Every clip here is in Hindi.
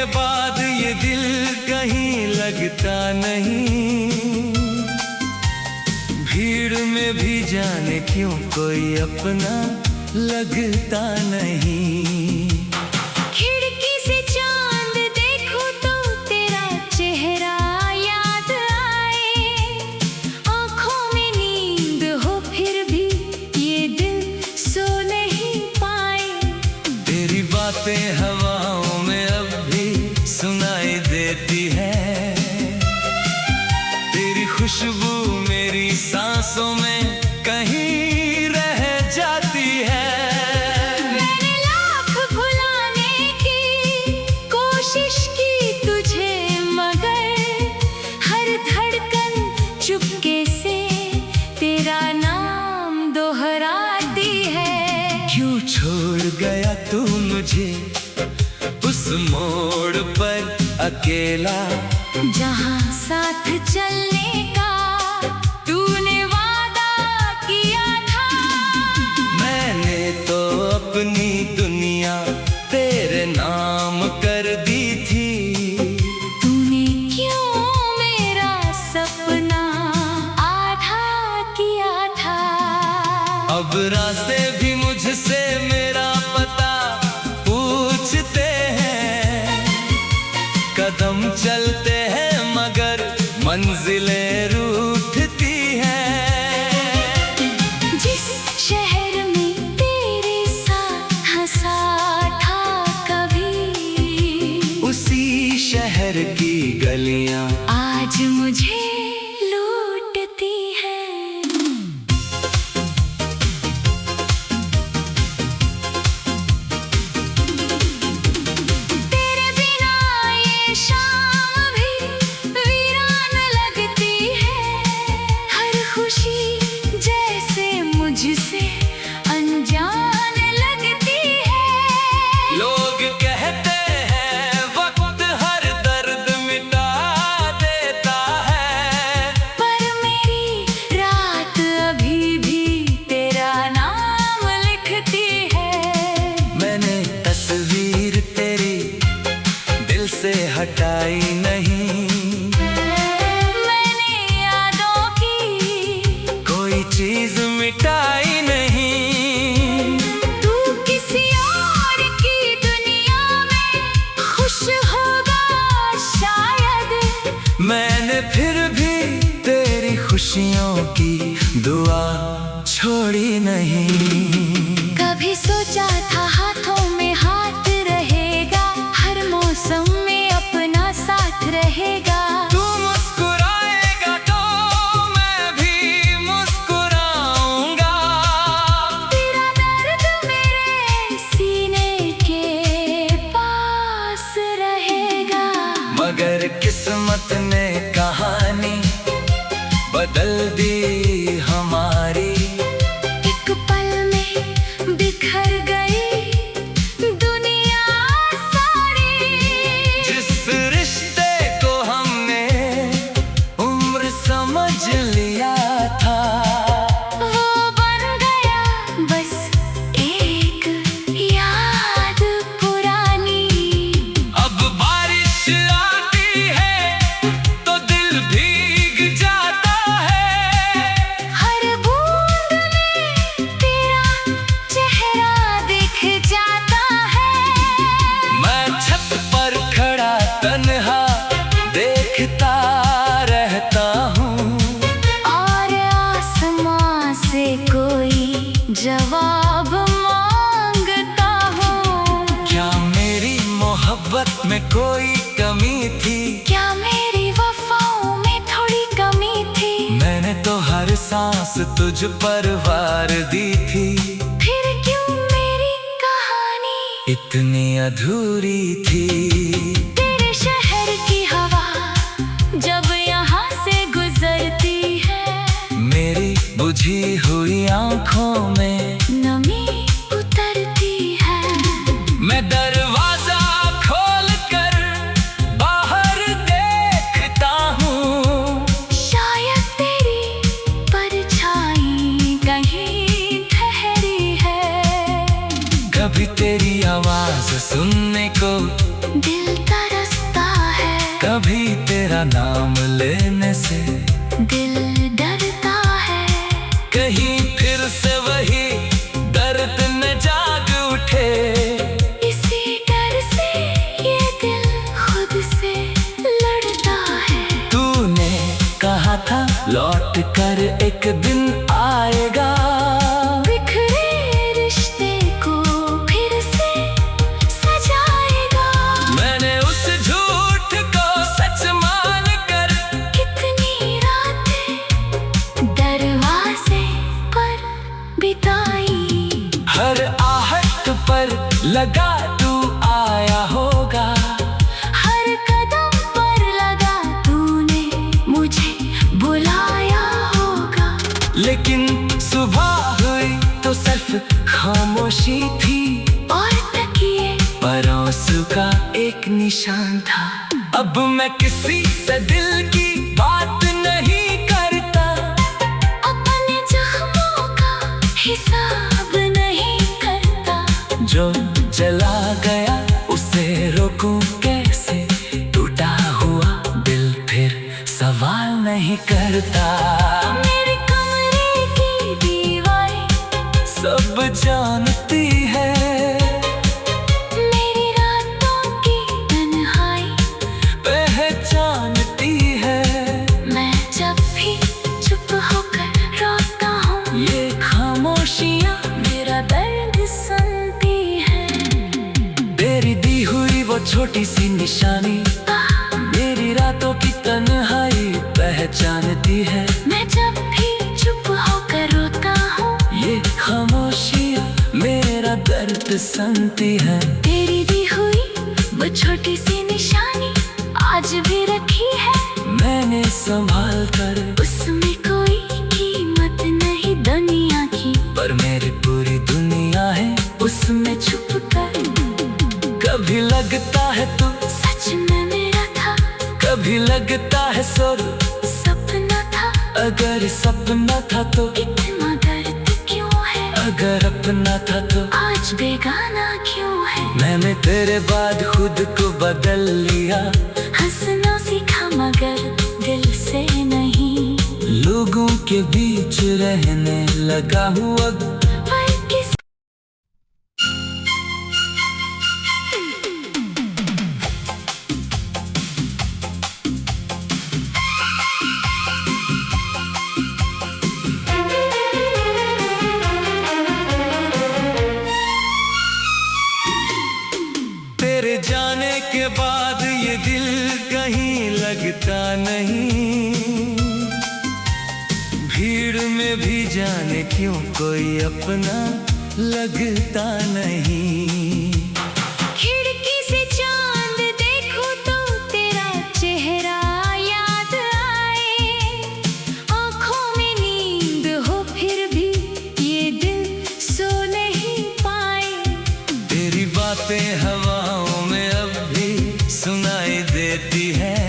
बाद ये दिल कहीं लगता नहीं। भीड़ में भी जाने क्यों कोई अपना लगता नहीं। खिड़की से चांद देखूं तो तेरा चेहरा याद आए। आंखों में नींद हो फिर भी ये दिल सो नहीं पाए। तेरी बातें हवाओं में अब भी सुनाई देती है। तेरी खुशबू मेरी सांसों में कहीं रह जाती है। मैंने लाख भुलाने की कोशिश की तुझे, मगर हर धड़कन चुपके से तेरा नाम दोहराती है। क्यों छोड़ गया तू मुझे उस मोड़ पर अकेला, जहाँ साथ चलने का तूने वादा किया था। मैंने तो अपनी दुनिया तेरे नाम कर दी थी। तूने क्यों मेरा सपना आधा किया था। अब रास्ते भी मुझसे मेरा पता पूछते हैं। कदम चलते हैं मगर मंजिलें रूठती हैं। जिस शहर में तेरे साथ हंसा था कभी, उसी शहर की गलियां आज मुझे लूटती है। तेरे बिना ये शाम भी वीरान लगती है। हर खुशी जैसे मुझसे अनजान लगती है। लोग कहते हैं वक्त हर दर्द मिटा देता है, पर मेरी रात अभी भी तेरा नाम लिखती है। मैंने तस्वीर तेरी दिल से हटाई नहीं। मैंने यादों की कोई चीज मिटाई नहीं। तू किसी और की दुनिया में खुश होगा शायद। मैंने फिर भी तेरी खुशियों की दुआ छोड़ी नहीं। कभी सोचा था हाथों में हाथ रहेगा, हर मौसम में अपना साथ रहेगा। तू मुस्कुराएगा तो मैं भी मुस्कुराऊंगा। तेरा दर्द मेरे सीने के पास रहेगा। मगर किस्मत ने कहानी बदल दी हमारी। एक पल में बिखर गई दुनिया सारी। जिस रिश्ते को हमने उम्र समझ लिया था, वो बन गया बस एक याद पुरानी। अब बारिश आती है तो दिल भीग जाता है। हर बूंद में तेरा चेहरा दिख जाता है। मैं छत पर खड़ा तन्हा देखता रहता हूँ, और आसमां से कोई जवाब मांगता हूँ। क्या मेरी मोहब्बत में कोई कमी थी? क्या मेरी वफाओं में थोड़ी कमी थी। मैंने तो हर सांस तुझ पर वार दी थी। फिर क्यों मेरी कहानी इतनी अधूरी थी। तेरे शहर की हवा जब यहाँ से गुजरती है, मेरी बुझी हुई आंखों में नमी उतरती है। मैं दरवाजा खोल कर बाहर देखता हूँ। शायद तेरी परछाई कहीं ठहरी है। कभी तेरी आवाज सुनने को दिल तरस कभी तेरा नाम लेने से दिल डरता है, कहीं फिर से वही दर्द न जाग उठे। इसी डर से ये दिल खुद से लड़ता है। तूने कहा था लौट कर एक दिन आएगा, बिखरे रिश्ते को फिर से सजाएगा। मैंने उस झूठ को सच मान कर कितनी रातें दरवाजे पर बिताई, हर आहट पर लगा तू आया होगा। हर कदम पर लगा तूने मुझे बुलाया होगा। लेकिन सुबह हुई तो सिर्फ खामोशी थी, और तकिए परोसू का एक निशान था। अब मैं किसी से दिल की बात नहीं करता, अपने जख्मों का हिसाब नहीं करता। जो चला गया उसे रोकूं कैसे, टूटा हुआ दिल फिर सवाल नहीं करता। मेरे कमरे की दीवारें सब जानती है, मेरी रातों की तन्हाई पहचानती है। मैं जब भी चुप होकर रोता हूँ, ये खामोशियाँ मेरा दर्द सुनती है। तेरी दी हुई वो छोटी सी निशानी मेरी रातों की तन्हाई पहचानती है। मैं जब भी चुप होकर रोता हूँ, ये खामोशियाँ मेरा दर्द सुनती है। तेरी दी हुई वो छोटी सी निशानी आज भी रखी है मैंने संभाल कर, उसमें कोई कीमत नहीं दुनिया की, पर मेरी पूरी दुनिया है उसमें छुप कर। कभी लगता है तू सच में मेरा था, कभी लगता है सुर, सपना था। अगर सपना था तो इतना दर्द क्यों है, अगर अपना था तो आज बेगाना क्यों है। मैंने तेरे बाद खुद को बदल लिया, हंसना सीखा मगर दिल से नहीं। लोगों के बीच रहने लगा हूँ अब, पर किस तेरे जाने के बाद ये दिल कहीं लगता नहीं, भीड़ में भी जाने क्यों कोई अपना लगता नहीं। खिड़की से चांद देखूं तो तेरा चेहरा याद आए, आंखों में नींद हो फिर भी ये दिल सो नहीं पाए। तेरी बातें हवाओं में अब भी सुनाई देती है,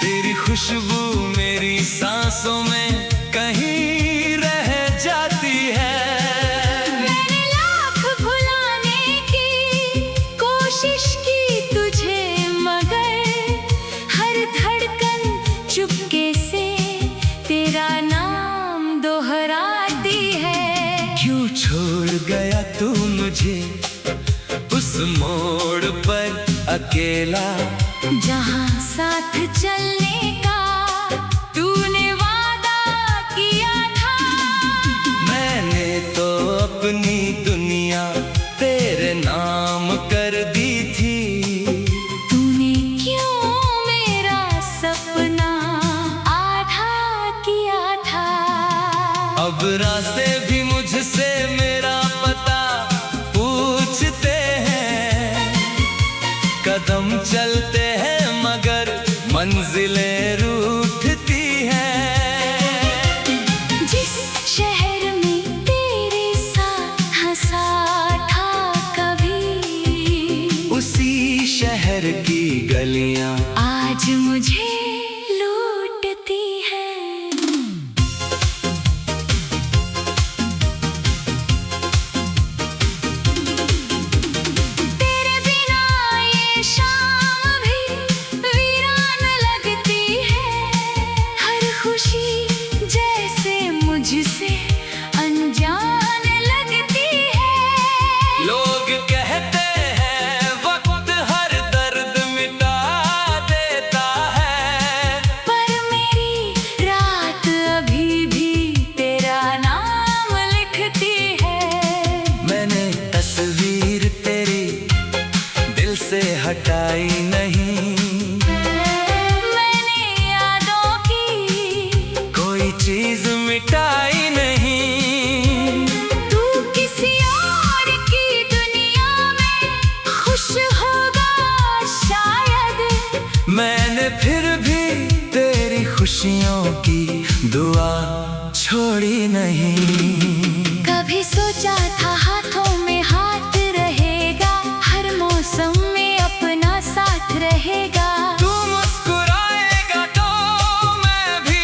तेरी खुशबू मेरी सांसों में कहीं रह जाती है। मैंने लाख भुलाने की कोशिश की तुझे, मगर हर धड़कन चुपके से तेरा नाम दोहराती है। क्यों छोड़ गया तू मुझे उस मोड़ पर अकेला, जहाँ साथ चलने का तूने वादा किया था। मैंने तो अपनी दुनिया तेरे नाम कर दी थी। तूने क्यों मेरा सपना आधा किया था। अब रास्ते भी मुझसे मेरा पता पूछते हैं, कदम चलते हैं मगर मंजिलें रूठती हैं। जिस शहर में तेरे साथ हंसा था कभी, उसी शहर की गलियां आज मुझे लूटती है। तेरे बिना ये शाम भी हटाई नहीं। मैंने यादों की कोई चीज मिटाई नहीं। तू किसी और की दुनिया में खुश होगा शायद। मैंने फिर भी तेरी खुशियों की दुआ छोड़ी नहीं। कभी सोचा था हाथों में हाथ रहेगा, हर मौसम में अपना साथ रहेगा। तू मुस्कुराएगा तो मैं भी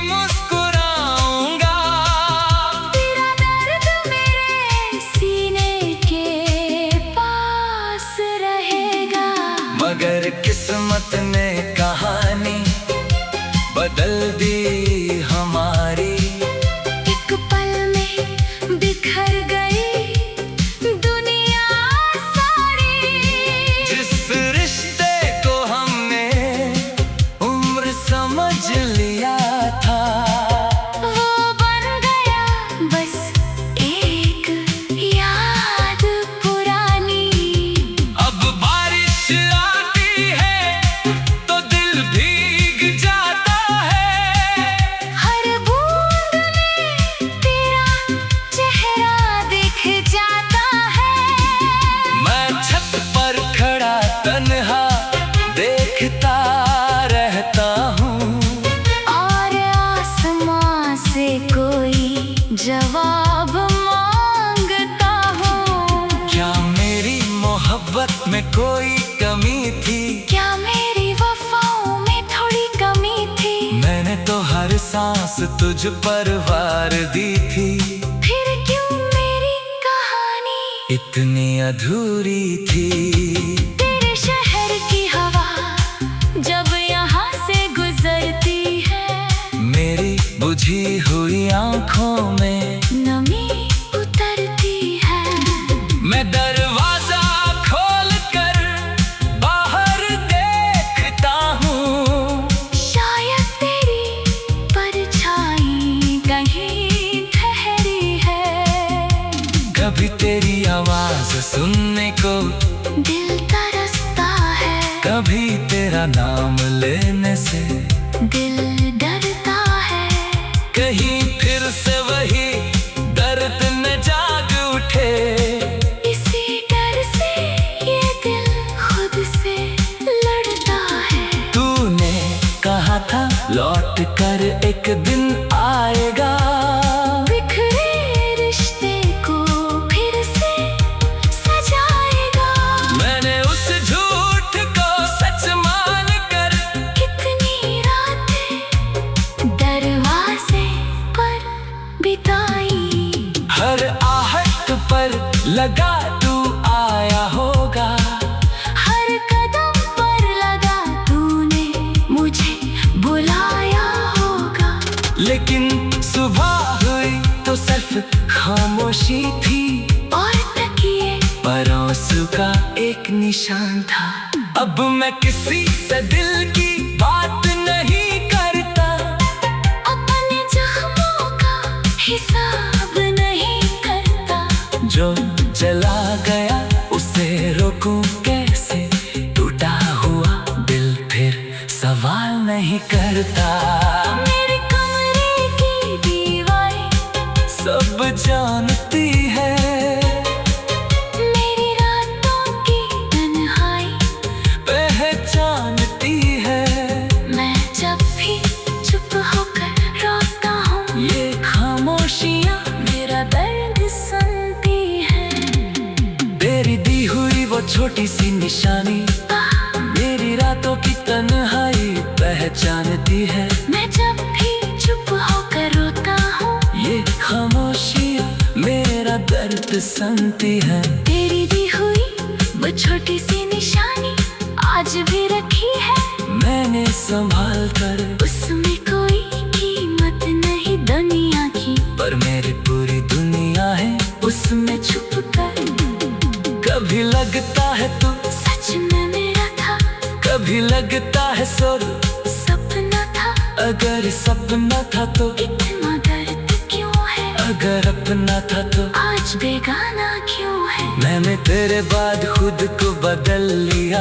मुस्कुराऊंगा। तेरा दर्द मेरे सीने के पास रहेगा। मगर किस्मत ने कहानी बदल दी हमारी। एक पल में बिखर गई दुनिया सारी। जिस रिश्ते को हमने उम्र समझ लिया था, वो बन गया बस एक याद पुरानी। अब बारिश आती है तो दिल भीग जाता है। हर बूंद में तेरा चेहरा दिख जाता है। मैं छत पर खड़ा तन्हा देखता रहता हूँ, और आसमां से कोई जवाब मांगता हूँ। क्या मेरी मोहब्बत में कोई कमी थी? क्या मेरी वफाओं में थोड़ी कमी थी? मैंने तो हर सांस तुझ पर वार दी थी। फिर क्यों मेरी कहानी इतनी अधूरी थी। तेरे शहर की हवा जब यहाँ से गुजरती है, मेरी बुझी हुई आंखों में नमी उतरती है। मैं दरवाजा खोल कर बाहर देखता हूँ। शायद तेरी परछाई कहीं ठहरी है। कभी तेरी आवाज सुनने को दिल तरसता है, कभी तेरा नाम लेने से दिल डरता है। कहीं फिर से वही दर्द न जाग उठे। इसी डर से ये दिल खुद से लड़ता है। तूने कहा था लौट कर एक दिन आएगा। बिखरे रिश्ते को फिर से सजाएगा। मैंने उस झूठ को सच मान कर कितनी रातें दरवाजे पर बिताई। हर आहट पर लगा तू आया होगा। हर कदम पर लगा तूने मुझे बुलाया होगा। लेकिन सुबह हुई तो सिर्फ खामोशी थी, और तकिए पर आंसू का एक निशान था। अब मैं किसी से दिल की बात नहीं करता। अपने जख्मों का हिसाब नहीं करता। जो चला गया उसे रोकूं कैसे? टूटा हुआ दिल फिर सवाल नहीं करता। मेरे कमरे की दीवारें सब जानती है, मेरी रातों की तन्हाई पहचानती है। मैं जब भी चुप होकर रोता हूँ, ये खामोशियाँ मेरा दर्द सुनती है। तेरी दी हुई वो छोटी सी निशानी मेरी रातों की तन्हाई पहचानती है। मैं जब भी चुप होकर रोता हूँ, ये खामोशियाँ मेरा दर्द सुनती है। तेरी दी हुई वो छोटी सी निशानी आज भी रखी है मैंने संभाल कर। उसमें कोई कीमत नहीं दुनिया की, पर मेरी पूरी दुनिया है उसमें छुप कर। कभी लगता है तू सच में मेरा था, कभी लगता है सुर सपना था। अगर सपना था तो इतना दर्द क्यों है? अगर अपना था तो आज बेगाना क्यों है? मैंने तेरे बाद खुद को बदल लिया।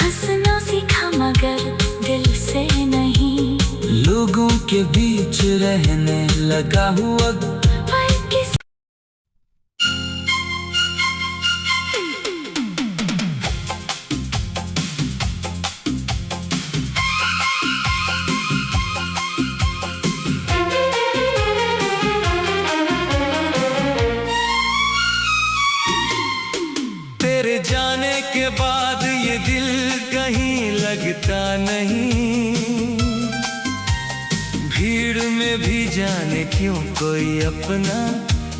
हंसना सीखा मगर दिल से नहीं, लोगों के बीच रहने लगा हूँ अब। पर किस तेरे जाने के बाद ये दिल कहीं लगता नहीं। भीड़ में भी जाने क्यों कोई अपना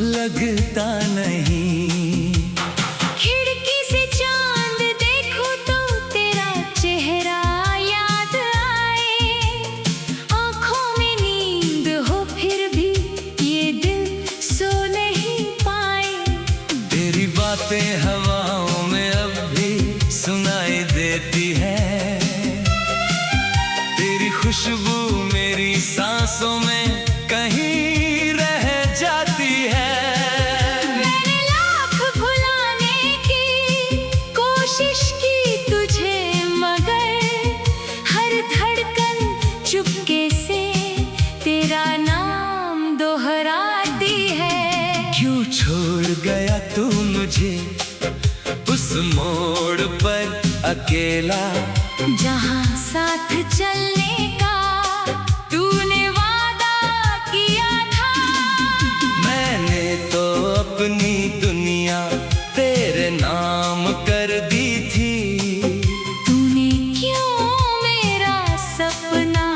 लगता नहीं। खिड़की से चांद देखूं तो तेरा चेहरा याद आए। आंखों में नींद हो फिर भी ये दिल सो नहीं पाए। तेरी बातें हवाओं में अब भी सुनाई देती है। तेरी खुशबू मेरी सांसों में कहीं रह जाती है। मैंने लाख भुलाने की कोशिश की तुझे, मगर हर धड़कन चुपके से तेरा नाम दोहराती है। क्यों छोड़ गया तू मुझे उस मोड़ पर अकेला, जहाँ साथ चलने का तूने वादा किया था। मैंने तो अपनी दुनिया तेरे नाम कर दी थी। तूने क्यों मेरा सपना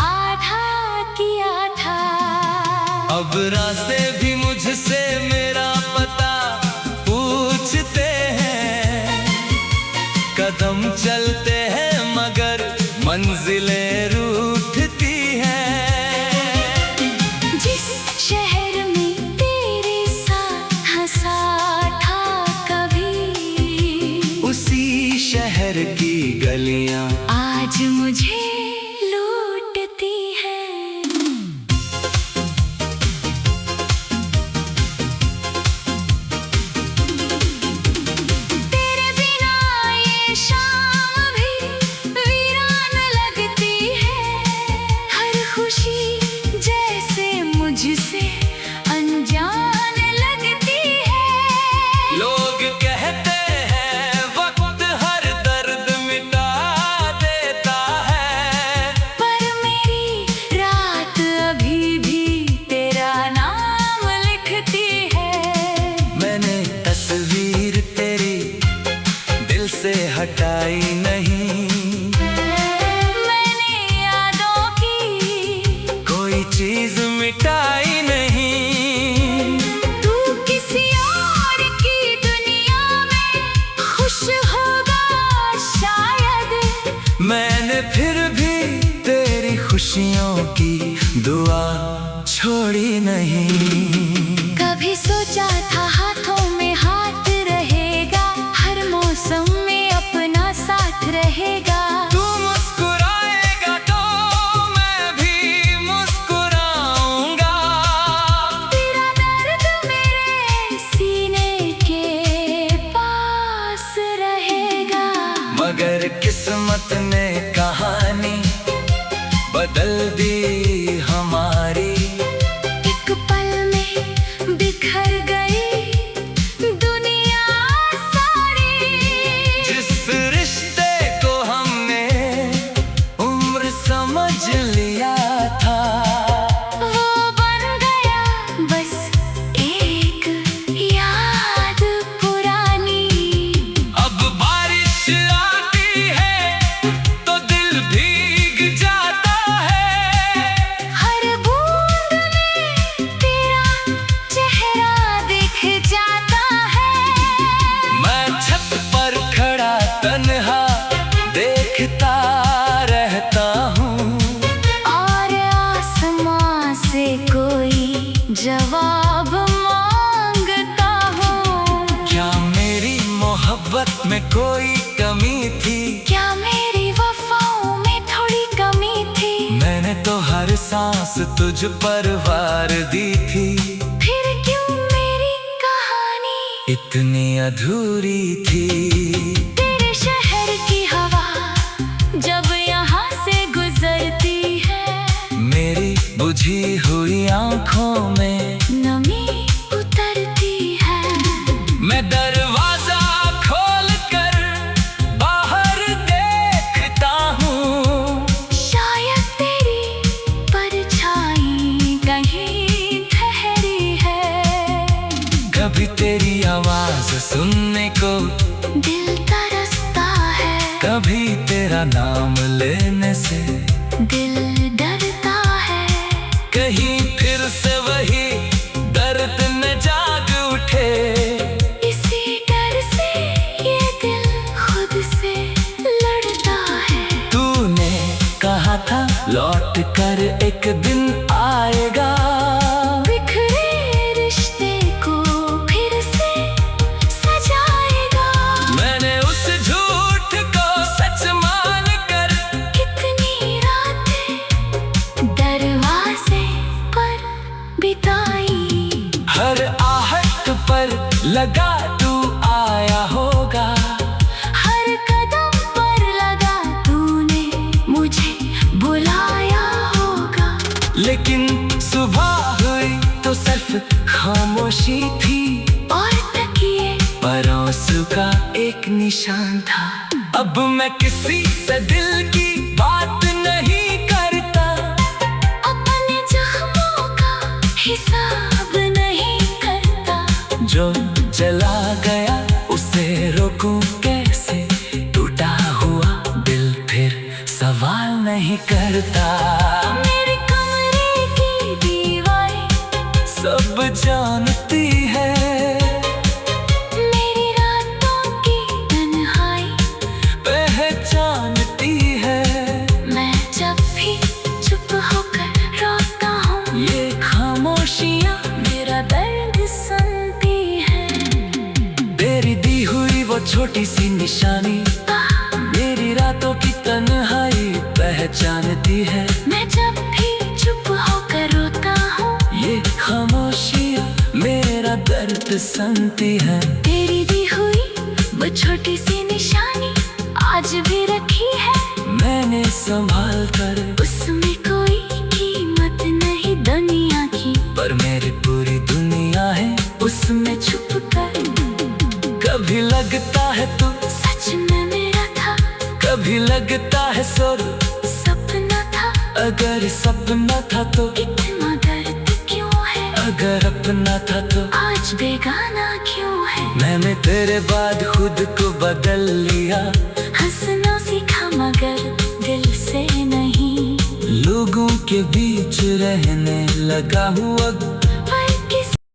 आधा किया था। अब रास्ते भी मुझसे मेरा पता पूछते हैं। कदम चलते हैं मगर मंजिलें रूठती हैं। जिस शहर में तेरे साथ हंसा था कभी, उसी शहर की गलियां आज मुझे लूटती है। तेरे बिना ये शाम भी वीरान लगती है। हर खुशी जैसे मुझसे अनजान लगती है। लोग कहते हैं वक्त हर दर्द मिटा देता है, पर मेरी रात अभी भी तेरा नाम लिखती है। मैंने तस्वीर तेरी दिल से हटाई नहीं। मैंने यादों की कोई चीज मिटाई नहीं। तू किसी और की दुनिया में खुश होगा शायद। मैंने फिर भी तेरी खुशियों की दुआ छोड़ी नहीं। कभी सोचा था हाथों में हाथ रहेगा, हर मौसम में अपना साथ रहेगा। तू मुस्कुराएगा तो मैं भी मुस्कुराऊंगा। तेरा दर्द मेरे सीने के पास रहेगा। मगर किस्मत ने कहानी बदल दी हमारी। एक पल में बिखर गई दुनिया सारी। जिस रिश्ते को हमने उम्र समझ लिया था, वो बन गया बस एक याद पुरानी। अब बारिश आती है तो दिल भीग जाता है। हर बूंद में तेरा चेहरा दिख जाता है। मैं छत पर खड़ा तन्हा देखता रहता हूँ, और आसमां से कोई जवाब मांगता हूँ। क्या मेरी मोहब्बत में कोई कमी थी? क्या मेरी वफाओं में थोड़ी कमी थी? मैंने तो हर सांस तुझ पर वार दी थी। फिर क्यों मेरी कहानी इतनी अधूरी थी। बुझी हुई आंखों में नमी उतरती है। मैं दरवाजा खोल कर बाहर देखता हूँ, शायद तेरी परछाई कहीं ठहरी है। कभी तेरी आवाज सुनने को दिल तरसता है, कभी तेरा नाम लेने से दिल डरता है। कहीं फिर से वही दर्द न जाग उठे, इसी डर से ये दिल खुद से लड़ता है। तूने कहा था लौट कर एक दिन आएगा, बिखरे रिश्ते को फिर से सजाएगा। मैंने उस झूठ को सच मान कर कितनी रातें दरवाजे पर बिताई, हर आहट पर लगा तू आया होगा। हर कदम पर लगा तूने मुझे बुलाया होगा। लेकिन सुबह हुई तो सिर्फ खामोशी थी, और तकिए परोसू का एक निशान था। अब मैं किसी से दिल की बात नहीं करता, अपने जख्मों का हिसाब नहीं करता। जो चला गया उसे रोकूं कैसे, टूटा हुआ दिल फिर सवाल नहीं करता। मेरे कमरे की दीवारें सब जानती है, मेरी रातों की तन्हाई पहचानती है। मैं जब भी चुप होकर रोता हूँ, ये खामोशियाँ मेरा दर्द सुनती है। तेरी दी हुई वो छोटी सी निशानी मेरी रातों की तन्हाई पहचानती है। मैं जब भी चुप होकर रोता हूँ, ये खामोशियाँ मेरा दर्द सुनती है। तेरी दी हुई वो छोटी सी निशानी आज भी रखी है। मैंने संभाल कर, उसमें कोई कीमत नहीं दुनिया की, पर मेरी पूरी दुनिया है उसमें छुप कर। कभी लगता है तू सच में मेरा था, कभी लगता है सुर, सपना था। अगर सपना था तो इतना दर्द क्यों है, अगर अपना था तो आज बेगाना क्यों है। मैंने तेरे बाद खुद को बदल लिया, हंसना सीखा मगर दिल से नहीं। लोगों के बीच रहने लगा हूँ अब